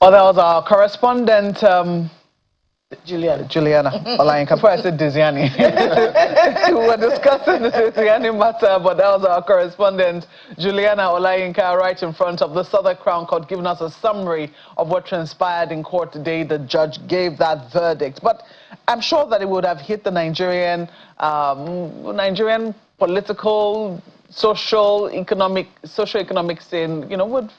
Well, that was our correspondent, Juliana Olayinka. Before I said Diezani. We were discussing the Diezani matter, but that was our correspondent, Juliana Olayinka, right in front of the Southern Crown Court, giving us a summary of what transpired in court today. The judge gave that verdict. But I'm sure that it would have hit the Nigerian political, socio-economic scene, with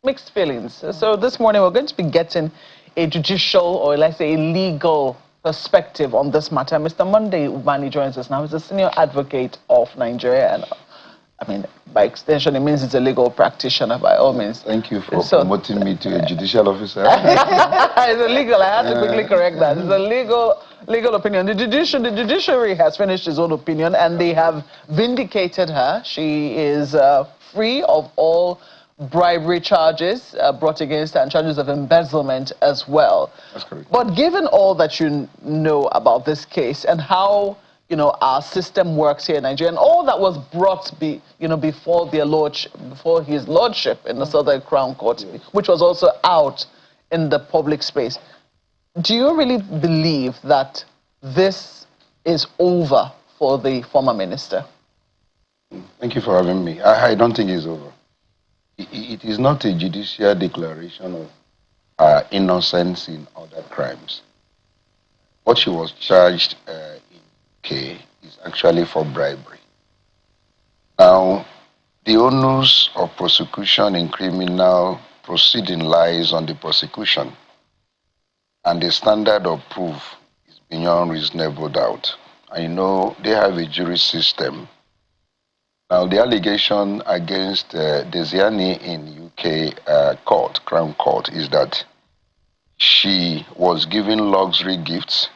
mixed feelings. So this morning we're going to be getting a judicial, or let's say a legal perspective on this matter. Mr. Monday Ubani joins us now. He's a senior advocate of Nigeria, and I mean, by extension, it means he's a legal practitioner by all means. Thank you for promoting me to a judicial officer. It's a legal, I had to quickly correct that. It's a legal opinion. The judiciary has finished his own opinion, and they have vindicated her. She is free of all bribery charges brought against her, and charges of embezzlement as well. That's correct. But given all that you know about this case and how our system works here in Nigeria, and all that was brought before his lordship in the Southern Crown Court, which was also out in the public space, do you really believe that this is over for the former minister? Thank you for having me. I don't think it's over. It is not a judicial declaration of innocence in other crimes. What she was charged in UK is actually for bribery. Now, the onus of prosecution in criminal proceeding lies on the prosecution, and the standard of proof is beyond reasonable doubt. I know they have a jury system. Now, the allegation against Diezani in UK Crown Court, is that she was given luxury gifts,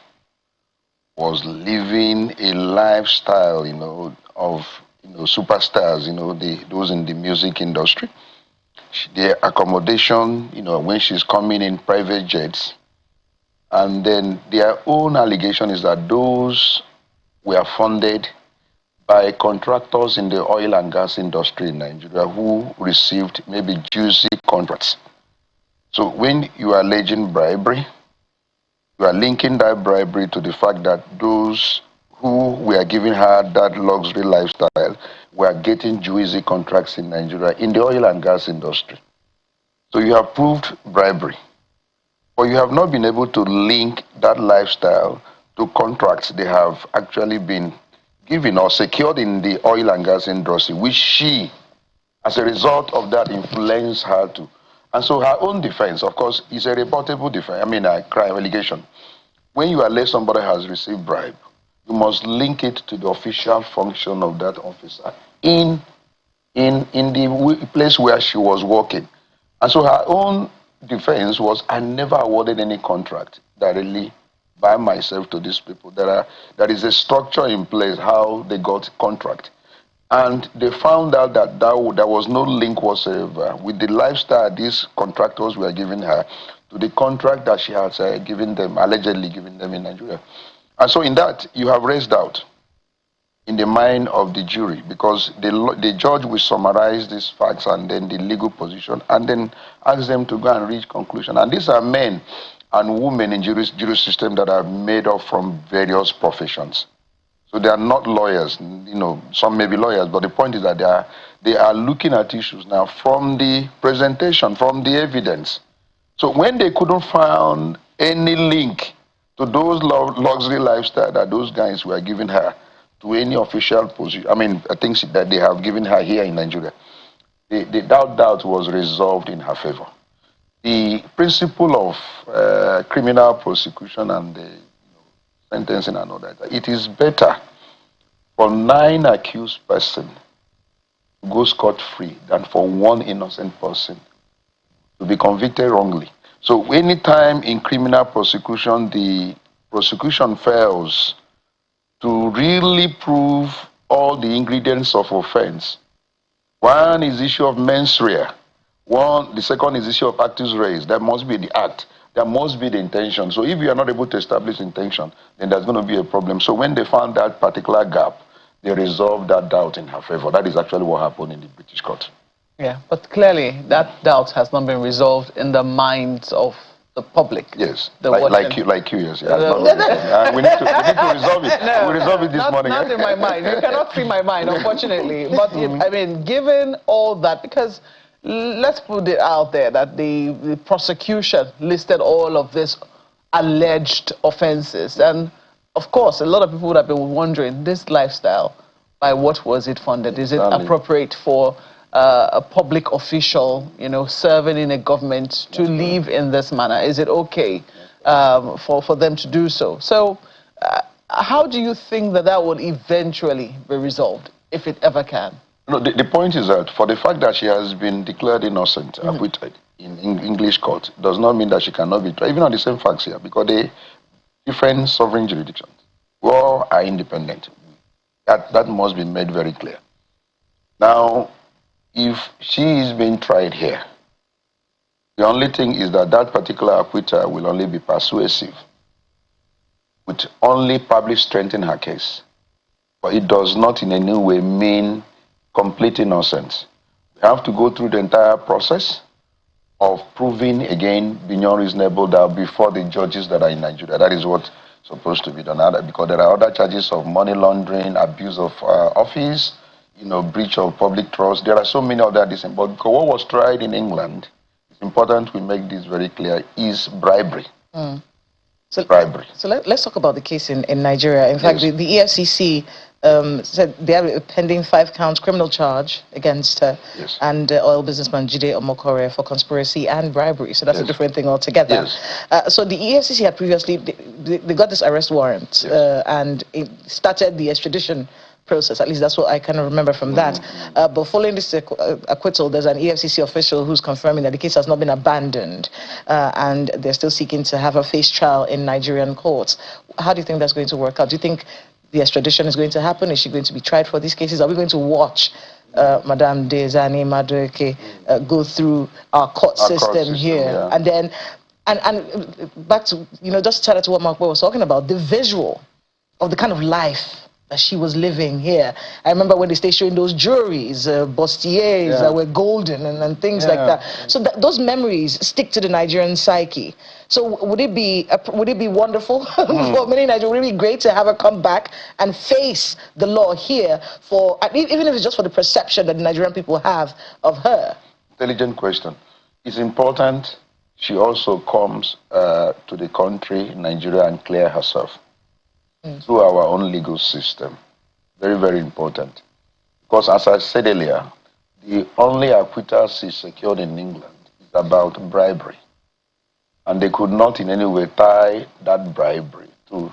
was living a lifestyle, of superstars, those in the music industry. Their accommodation, when she's coming in private jets, and then their own allegation is that those were funded by contractors in the oil and gas industry in Nigeria who received maybe juicy contracts. So when you are alleging bribery, you are linking that bribery to the fact that those who were giving her that luxury lifestyle were getting juicy contracts in Nigeria in the oil and gas industry. So you have proved bribery, but you have not been able to link that lifestyle to contracts they have actually been given or secured in the oil and gas industry, which she, as a result of that, influenced her to. And so her own defense, of course, is a reportable defense, a crime allegation. When you allege somebody has received bribe, you must link it to the official function of that officer in the place where she was working. And so her own defense was, I never awarded any contract directly by myself to these people. There is a structure in place how they got contract. And they found out that there was no link whatsoever with the lifestyle these contractors were giving her to the contract that she had allegedly given them in Nigeria. And so in that, you have raised doubt in the mind of the jury, because the judge will summarize these facts and then the legal position, and then ask them to go and reach conclusion. And these are men and women in jury system that are made up from various professions. So they are not lawyers. Some may be lawyers, but the point is that they are looking at issues now from the presentation, from the evidence. So when they couldn't find any link to those luxury lifestyle that those guys were giving her to any official position, I think that they have given her here in Nigeria, the doubt was resolved in her favor. The principle of criminal prosecution and the sentencing and all that, it is better for 9 accused persons to go scot-free than for 1 innocent person to be convicted wrongly. So anytime in criminal prosecution, the prosecution fails to really prove all the ingredients of offense, one is the issue of mens rea. The second is the issue of actus reus. That must be the act. There must be the intention. So if you are not able to establish intention, then there's going to be a problem. So when they found that particular gap, they resolved that doubt in her favor. That is actually what happened in the British court. Yeah, but clearly that doubt has not been resolved in the minds of the public. Yes, The like you, yes. It has not been resolved. We need to resolve it. No, We'll resolve it this morning. Not in my mind. You cannot see my mind, unfortunately. But I mean, given all that, because let's put it out there that the prosecution listed all of these alleged offenses, and of course, a lot of people would have been wondering, this lifestyle, by what was it funded? Is it appropriate for a public official, serving in a government to live in this manner? Is it okay for them to do so? So how do you think that will eventually be resolved, if it ever can? No, the point is that for the fact that she has been declared innocent, acquitted in English court, does not mean that she cannot be tried, even on the same facts here, because they different sovereign jurisdictions. We all are independent. That must be made very clear. Now, if she is being tried here, the only thing is that that particular acquittal will only be persuasive, which only probably strengthen her case. But it does not in any way mean complete innocence. We have to go through the entire process of proving again beyond reasonable doubt before the judges that are in Nigeria. That is what's supposed to be done, because there are other charges of money laundering, abuse of office, breach of public trust. There are so many other things. But because what was tried in England, it's important we make this very clear, is bribery. So, bribery. So let's talk about the case in Nigeria. In fact, the EFCC said they have a pending 5-count criminal charge against and oil businessman Jide Omokore for conspiracy and bribery. So that's a different thing altogether. So the EFCC had previously, they got this arrest warrant and it started the extradition process. At least that's what I kind of remember from that. But following this acquittal, there's an EFCC official who's confirming that the case has not been abandoned and they're still seeking to have a face trial in Nigerian courts. How do you think that's going to work out? Do you think the extradition is going to happen? Is she going to be tried for these cases? Are we going to watch Madame Diezani Alison go through our court system here? And then, and back to, just to to what Mark was talking about, the visual of the kind of life that she was living here. I remember when they started showing those jewelries, bustiers that were golden and things like that. So those memories stick to the Nigerian psyche. So would it be wonderful for many Nigerians? Would it be great to have her come back and face the law here for, even if it's just for the perception that the Nigerian people have of her? Intelligent question. It's important she also comes to the country, Nigeria, and clear herself through our own legal system. Very, very important. Because as I said earlier, the only acquittal she secured in England is about bribery. And they could not in any way tie that bribery to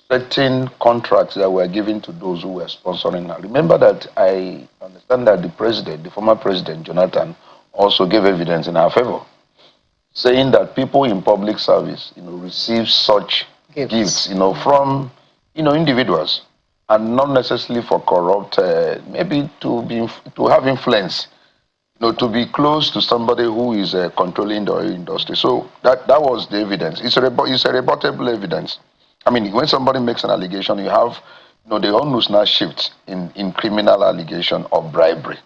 certain contracts that were given to those who were sponsoring her. Remember that I understand that the former president, Jonathan, also gave evidence in her favor, saying that people in public service, receive such gifts, from, individuals, and not necessarily for corrupt, maybe to have influence, to be close to somebody who is controlling the oil industry. So that was the evidence. It's a rebuttable evidence. I mean, when somebody makes an allegation, you have, the onus now shifts in criminal allegation of bribery.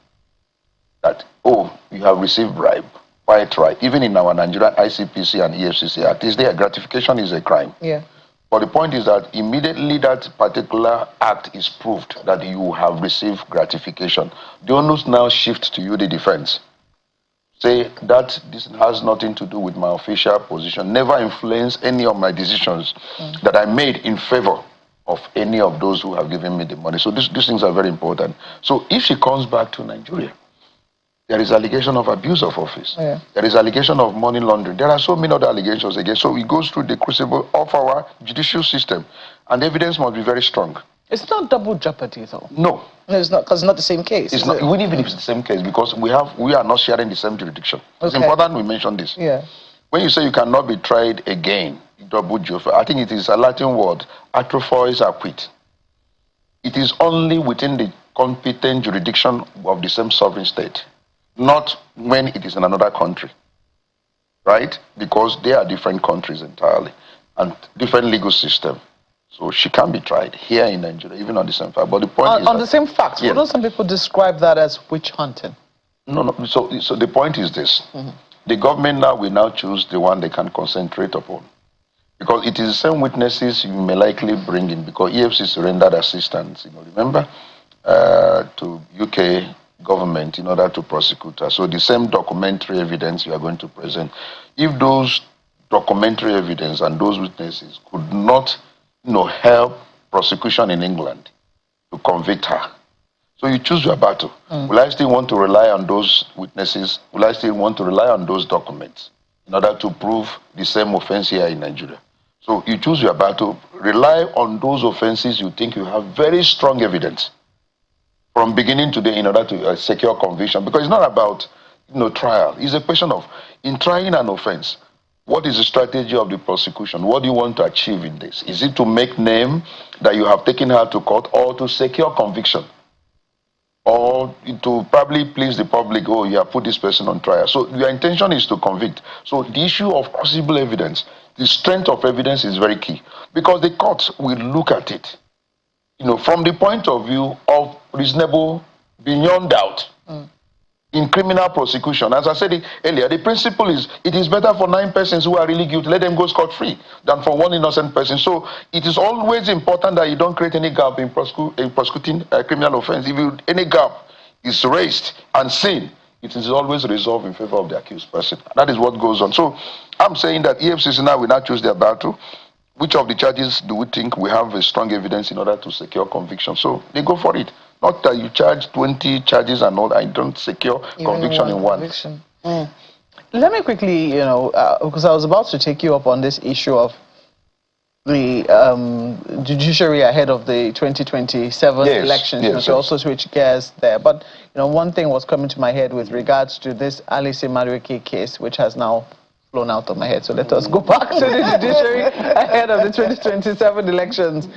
That, you have received bribe. Quite right. Even in our Nigerian ICPC and EFCC Act, gratification is a crime. Yeah. But the point is that immediately that particular act is proved that you have received gratification, the onus now shifts to you, the defense. Say that this has nothing to do with my official position, never influence any of my decisions that I made in favor of any of those who have given me the money. So these things are very important. So if she comes back to Nigeria, there is allegation of abuse of office. There is allegation of money laundering. There are so many other allegations again. So it goes through the crucible of our judicial system. And the evidence must be very strong. It's not double jeopardy, though. No. No, it's not, because it's not the same case. It's not, even if it's the same case, because we are not sharing the same jurisdiction. It's important we mention this. Yeah. When you say you cannot be tried again, double jeopardy, I think it is a Latin word, atrophois acquit. It is only within the competent jurisdiction of the same sovereign state, not when it is in another country, right? Because they are different countries entirely and different legal system. So she can be tried here in Nigeria, even on the same fact. But the point is on the same fact, wouldn't some people describe that as witch hunting? No. So the point is this. The government now will now choose the one they can concentrate upon. Because it is the same witnesses you may likely bring in, because EFCC rendered assistance, remember, to UK government in order to prosecute her. So the same documentary evidence you are going to present. If those documentary evidence and those witnesses could not, help prosecution in England to convict her, so you choose your battle. Will I still want to rely on those witnesses? Will I still want to rely on those documents in order to prove the same offense here in Nigeria? So you choose your battle. Rely on those offenses you think you have very strong evidence from beginning to the in order to secure conviction. Because it's not about trial. It's a question of, in trying an offense, what is the strategy of the prosecution? What do you want to achieve in this? Is it to make name that you have taken her to court, or to secure conviction? Or to probably please the public, oh, you have put this person on trial. So your intention is to convict. So the issue of possible evidence, the strength of evidence is very key. Because the court will look at it, from the point of view of reasonable, beyond doubt. In criminal prosecution, as I said earlier, the principle is it is better for 9 persons who are really guilty, let them go scot-free, than for 1 innocent person. So it is always important that you don't create any gap in prosecuting a criminal offense. If any gap is raised and seen, it is always resolved in favor of the accused person. That is what goes on. So I'm saying that EFCC now will not choose their battle. Which of the charges do we think we have a strong evidence in order to secure conviction? So they go for it. Not that you charge 20 charges and all, I don't secure conviction in one. Let me quickly, because I was about to take you up on this issue of the judiciary ahead of the 2027 elections, yes. To also switch gears there. But, one thing was coming to my head with regards to this Alison Madueke case, which has now flown out of my head. So let us go back to the judiciary ahead of the 2027 elections.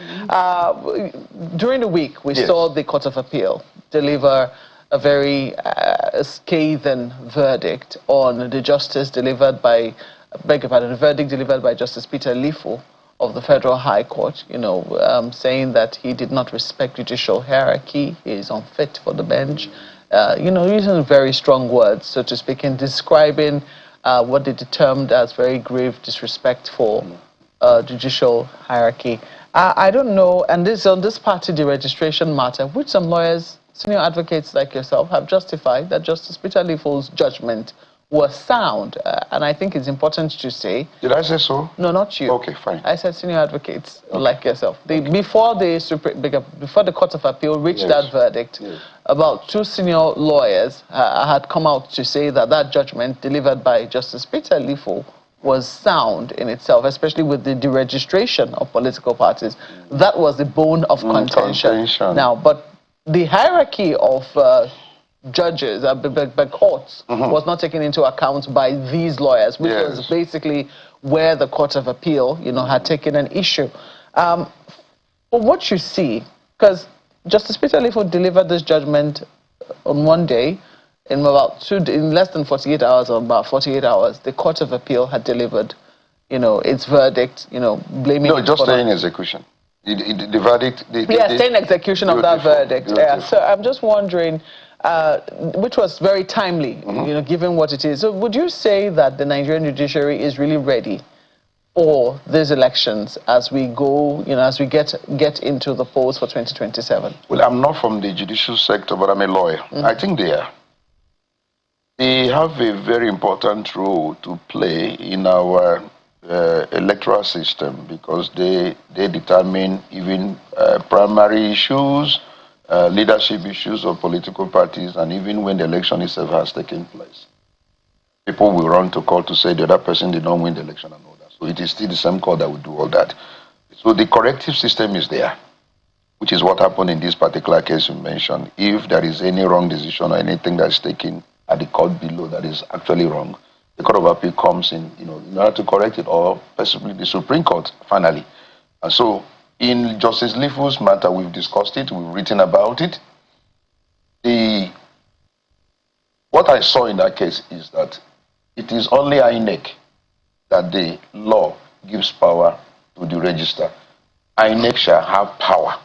During the week, we saw the Court of Appeal deliver a very scathing verdict on the justice delivered by, the verdict delivered by Justice Peter Lifu of the Federal High Court, saying that he did not respect judicial hierarchy, he is unfit for the bench, using very strong words, so to speak, in describing what they termed as very grave disrespect for judicial hierarchy. I don't know, and this on this party deregistration matter, which some lawyers, senior advocates like yourself, have justified that Justice Peter Lifu's judgment was sound, and I think it's important to say. Did I say so? No, not you. Okay, fine. I said senior advocates like yourself. Before the Court of Appeal reached that verdict, about 2 senior lawyers had come out to say that that judgment delivered by Justice Peter Lifu was sound in itself, especially with the deregistration of political parties. That was the bone of contention. Now, but the hierarchy of judges, by courts, was not taken into account by these lawyers, which was basically where the Court of Appeal, had taken an issue. But what you see, because Justice Peter Lifu delivered this judgment on one day, in less than 48 hours, or about 48 hours, the Court of Appeal had delivered, its verdict, blaming. No, just staying in execution. The verdict. Staying execution of that verdict. So I'm just wondering, which was very timely, given what it is. So would you say that the Nigerian judiciary is really ready for these elections as we go, as we get into the polls for 2027? Well, I'm not from the judicial sector, but I'm a lawyer. I think they are. They have a very important role to play in our electoral system, because they determine even primary issues, leadership issues of political parties, and even when the election itself has taken place. People will run to court to say the other person did not win the election and all that. So it is still the same court that will do all that. So the corrective system is there, which is what happened in this particular case you mentioned. If there is any wrong decision or anything that's taken at the court below that is actually wrong, the Court of Appeal comes in, in order to correct it, or possibly the Supreme Court, finally. And so, in Justice Lifu's matter, we've discussed it, we've written about it. What I saw in that case is that it is only INEC that the law gives power to the register. INEC shall have power.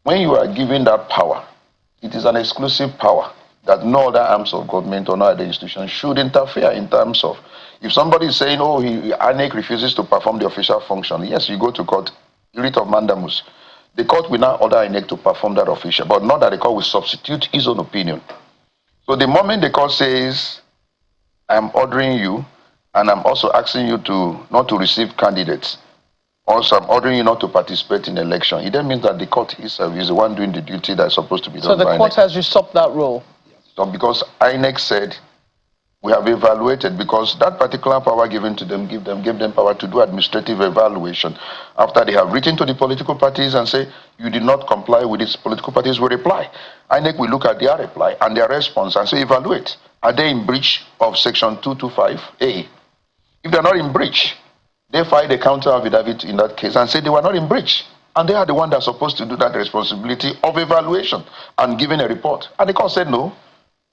When you are given that power, it is an exclusive power. that no other arms of government or no other institution should interfere in terms of, if somebody is saying, oh, INEC refuses to perform the official function, yes, you go to court, writ of mandamus. The court will now order INEC to perform that official, but not that the court will substitute his own opinion. So the moment the court says, I'm ordering you, and I'm also asking you not to receive candidates, also I'm ordering you not to participate in the election, it then means that the court itself is the one doing the duty that's supposed to be done by INEC. So the court has usurped that role? So because INEC said, we have evaluated, because that particular power given to them, gave them power to do administrative evaluation. After they have written to the political parties and say, you did not comply with this, political parties will reply. INEC will look at their reply and their response and say, evaluate. Are they in breach of section 225A? If they're not in breach, they file a counter affidavit in that case and say they were not in breach. And they are the one that's supposed to do that responsibility of evaluation and giving a report. And the court said no.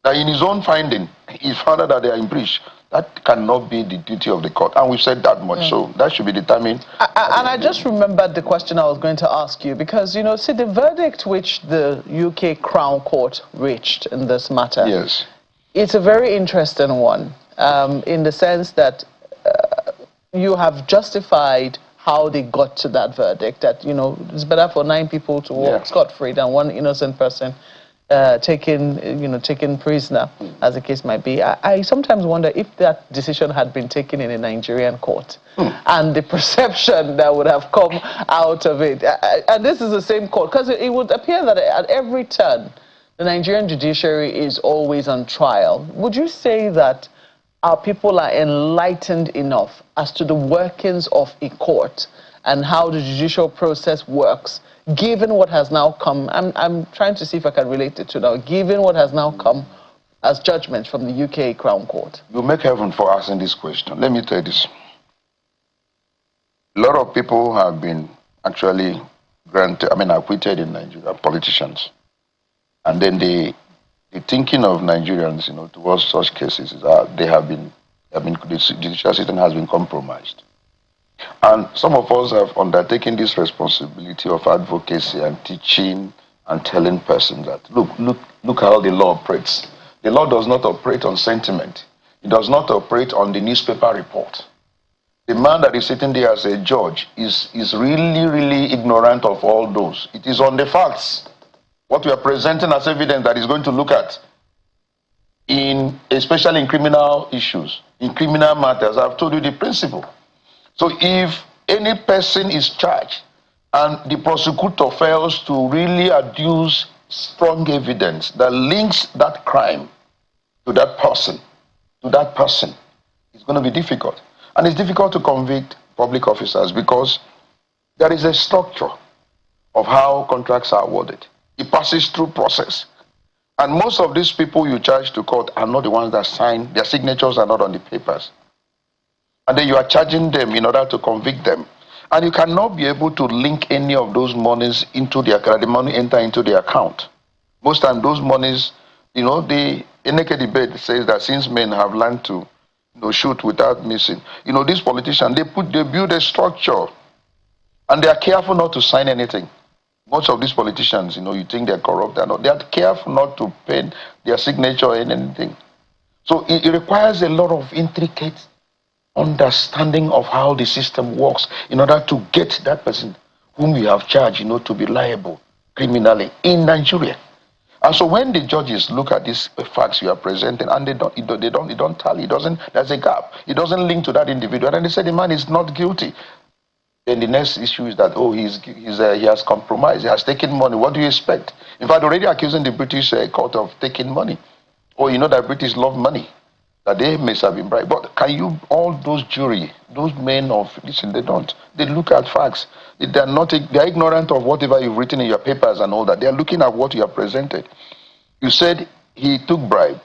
That in his own finding, he found out that they are in breach. That cannot be the duty of the court. And we've said that much. So that should be determined. And I just remembered the question I was going to ask you, because, you know, see, the verdict which the UK Crown Court reached in this matter, yes, it's a very interesting one, in the sense that you have justified how they got to that verdict, that, you know, it's better for 9 people to walk scot-free than one innocent person taken prisoner, as the case might be. I sometimes wonder if that decision had been taken in a Nigerian court and the perception that would have come out of it. And this is the same court, because it would appear that at every turn, the Nigerian judiciary is always on trial. Would you say that our people are enlightened enough as to the workings of a court and how the judicial process works, given what has now come? I'm trying to see if I can relate it to now. Given what has now come as judgment from the UK Crown Court. You make heaven for asking this question. Let me tell you this. A lot of people have been actually acquitted in Nigeria, politicians. And then the thinking of Nigerians, towards such cases is that the judicial system has been compromised. And some of us have undertaken this responsibility of advocacy and teaching and telling persons that, look how the law operates. The law does not operate on sentiment. It does not operate on the newspaper report. The man that is sitting there as a judge is really, really ignorant of all those. It is on the facts, what we are presenting as evidence, that is going to look at, especially in criminal issues, in criminal matters. I've told you the principle. So if any person is charged and the prosecutor fails to really adduce strong evidence that links that crime to that person, it's going to be difficult. And it's difficult to convict public officers because there is a structure of how contracts are awarded. It passes through process. And most of these people you charge to court are not the ones that sign. Their signatures are not on the papers. And then you are charging them in order to convict them. And you cannot be able to link any of those monies into their account. The money enter into the account. Most times those monies, the NK debate says that since men have learned to shoot without missing, these politicians, they build a structure and they are careful not to sign anything. Most of these politicians, you think they're corrupt, they are careful not to pen their signature in anything. So it requires a lot of intricate understanding of how the system works in order to get that person whom you have charged, to be liable criminally in Nigeria. And so when the judges look at these facts you are presenting and they don't tally, there's a gap. It doesn't link to that individual, and they say the man is not guilty. Then the next issue is that, he has compromised, he has taken money. What do you expect? In fact, already accusing the British court of taking money. That British love money, that they may have been bribed. But all those jury, those men they don't. They look at facts. They're ignorant of whatever you've written in your papers and all that. They're looking at what you have presented. You said he took bribes.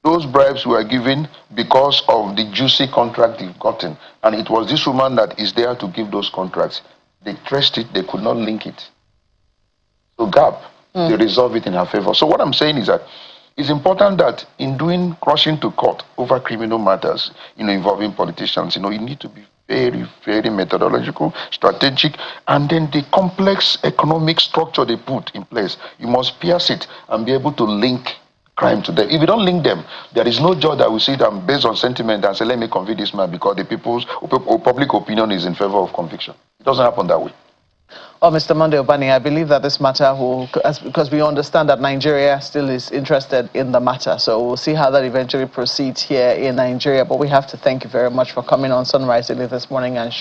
Those bribes were given because of the juicy contract they've gotten. And it was this woman that is there to give those contracts. They traced it, they could not link it. So gap, they resolve it in her favor. So what I'm saying is that it's important that in rushing to court over criminal matters, involving politicians, you need to be very, very methodological, strategic, and then the complex economic structure they put in place, you must pierce it and be able to link crime to them. If you don't link them, there is no judge that will sit and based on sentiment and say, let me convict this man because the people's or public opinion is in favor of conviction. It doesn't happen that way. Oh, Mr. Monday Ubani, I believe that this matter will, because we understand that Nigeria still is interested in the matter, so we'll see how that eventually proceeds here in Nigeria. But we have to thank you very much for coming on Sunrise Daily this morning and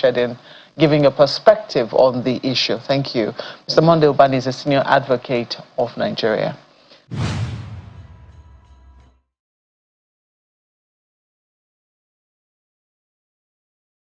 giving a perspective on the issue. Thank you. Mr. Monday Ubani is a senior advocate of Nigeria.